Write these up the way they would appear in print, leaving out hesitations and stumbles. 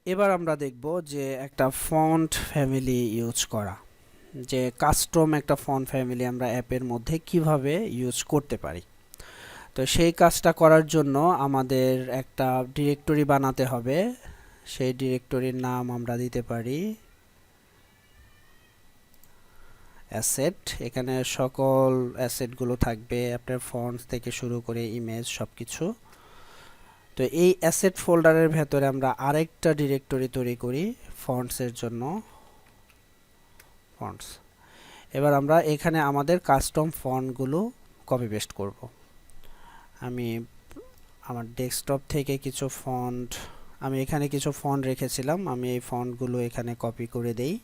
এবার আমরা দেখব যে একটা ফন্ট ফ্যামিলি ইউজ করা, যে কাস্টম একটা ফন্ট ফ্যামিলি আমরা অ্যাপের মধ্যে কিভাবে ইউজ করতে পারি। তো সেই কাজটা করার জন্য আমাদের একটা ডিরেক্টরি বানাতে হবে। সেই ডিরেক্টরির নাম আমরা দিতে পারি অ্যাসেট। এখানে সকল অ্যাসেটগুলো থাকবে, আপনার ফন্টস থেকে শুরু করে ইমেজ সব কিছু। তো এই অ্যাসেট ফোল্ডারের ভেতরে আমরা আরেকটা ডিরেক্টরি তৈরি করি ফন্টসের জন্য, ফন্টস। এবার আমরা এখানে আমাদের কাস্টম ফন্টগুলো কপি পেস্ট করব। আমি আমার ডেস্কটপ থেকে কিছু ফন্ট, আমি এখানে কিছু ফন্ট রেখেছিলাম, আমি এই ফন্টগুলো এখানে কপি করে দেই।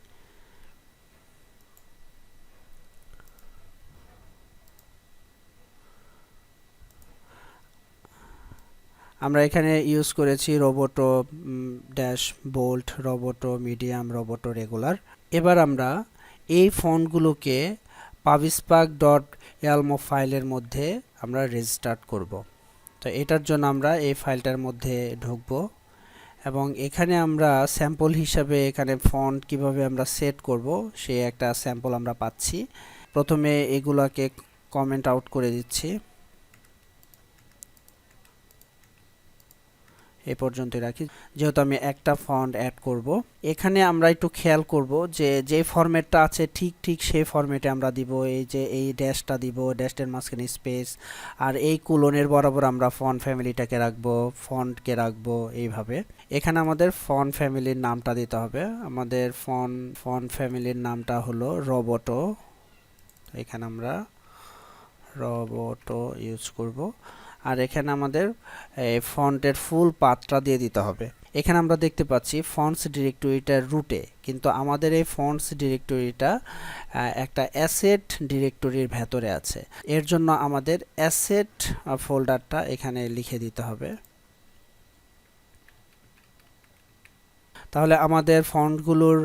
আমরা এখানে ইউজ করেছি Roboto dash bold, Roboto medium, Roboto regular. এবার আমরা এই ফন্টগুলোকে পাবিস্পাক ডট এলমো ফাইলের মধ্যে আমরা রেজিস্টার করব। তো এটার জন্য আমরা এই ফাইলটার মধ্যে ঢুকব এবং এখানে আমরা স্যাম্পল হিসাবে এখানে ফন্ট কিভাবে আমরা সেট করব সেই একটা স্যাম্পল আমরা পাচ্ছি। প্রথমে এগুলাকে কমেন্ট আউট করে দিচ্ছি, এ পর্যন্ত রাখি, যেহেতু আমি একটা ফন্ট অ্যাড করব। এখানে আমরা একটু খেয়াল করব যে যে ফরম্যাটটা আছে ঠিক সেই ফরম্যাটে আমরা দিব। এই যে এই ড্যাশটা দিব, ড্যাশের মাঝখানে স্পেস, আর এই কোলনের বরাবর আমরা ফন্ট ফ্যামিলিটাকে রাখবো, ফন্টকে রাখবো এইভাবে। এখানে আমাদের ফন্ট ফ্যামিলির নামটা দিতে হবে। আমাদের ফন্ট ফ্যামিলির নামটা হলো রোবোটো। এখানে আমরা রোবোটো ইউজ করব। আর এখানে আমাদের ফন্টের ফুল পাথটা দিয়ে দিতে হবে। এখানে আমরা দেখতে পাচ্ছি ফন্টস ডিরেক্টরিটার রুটে, কিন্তু আমাদের এই ফন্টস ডিরেক্টরিটা একটা অ্যাসেট ডিরেক্টরির ভেতরে আছে। এর জন্য আমাদের অ্যাসেট ফোল্ডারটা এখানে লিখে দিতে হবে। তাহলে আমাদের ফন্টগুলোর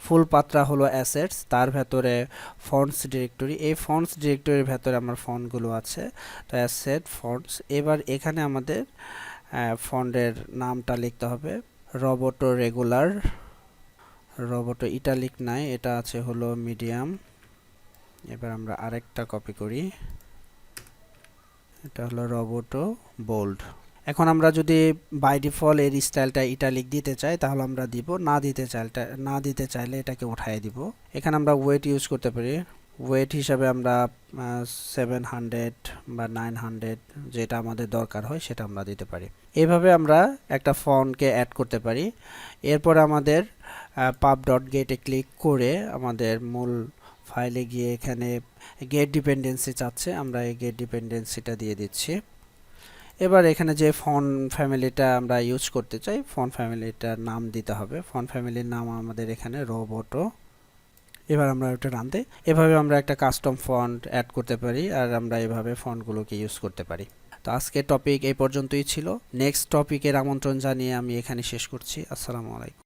ফুল পাত্রা হলো অ্যাসেটস, তার ভেতরে ফন্টস ডিরেক্টরি, এই ফন্টস ডিরেক্টরির ভেতরে আমার ফন্টগুলো আছে। তো অ্যাসেট ফন্টস। এবার এখানে আমাদের ফন্টের নামটা লিখতে হবে রোবোটো রেগুলার, রোবোটো ইটালিক নাই, এটা আছে হলো মিডিয়াম। এবার আমরা আরেকটা কপি করি, এটা হলো রোবোটো বোল্ড। এখন আমরা যদি বাই ডিফল্ট এর স্টাইলটা ইটালিক দিতে চাই তাহলে আমরা দিব, না দিতে চাইলে এটাকে উঠায় দিব। এখানে আমরা ওয়েট ইউজ করতে পারি, ওয়েট হিসাবে আমরা 700 বা 900 যেটা আমাদের দরকার হয় সেটা আমরা দিতে পারি। এইভাবে আমরা একটা ফন্টকে অ্যাড করতে পারি। এরপর আমাদের pub ডট গেটে ক্লিক করে আমাদের মূল ফাইলে গিয়ে এখানে গেট ডিপেন্ডেন্সি চাচ্ছে, আমরা এই গেট ডিপেন্ডেন্সিটা দিয়ে দিচ্ছি। এবার এখানে যে ফন্ট ফ্যামিলিটা আমরা ইউজ করতে চাই, ফন্ট ফ্যামিলিটার নাম দিতে হবে। ফন্ট ফ্যামিলির নাম আমাদের এখানে রোবোটো। এবার আমরা এটা রান দেই। এভাবে আমরা একটা কাস্টম ফন্ট অ্যাড করতে পারি, আর আমরা এভাবে ফন্টগুলোকে ইউজ করতে পারি। তো আজকের টপিক এই পর্যন্তই ছিল। নেক্সট টপিকের আমন্ত্রণ জানিয়ে আমি এখানে শেষ করছি। আসসালামু আলাইকুম।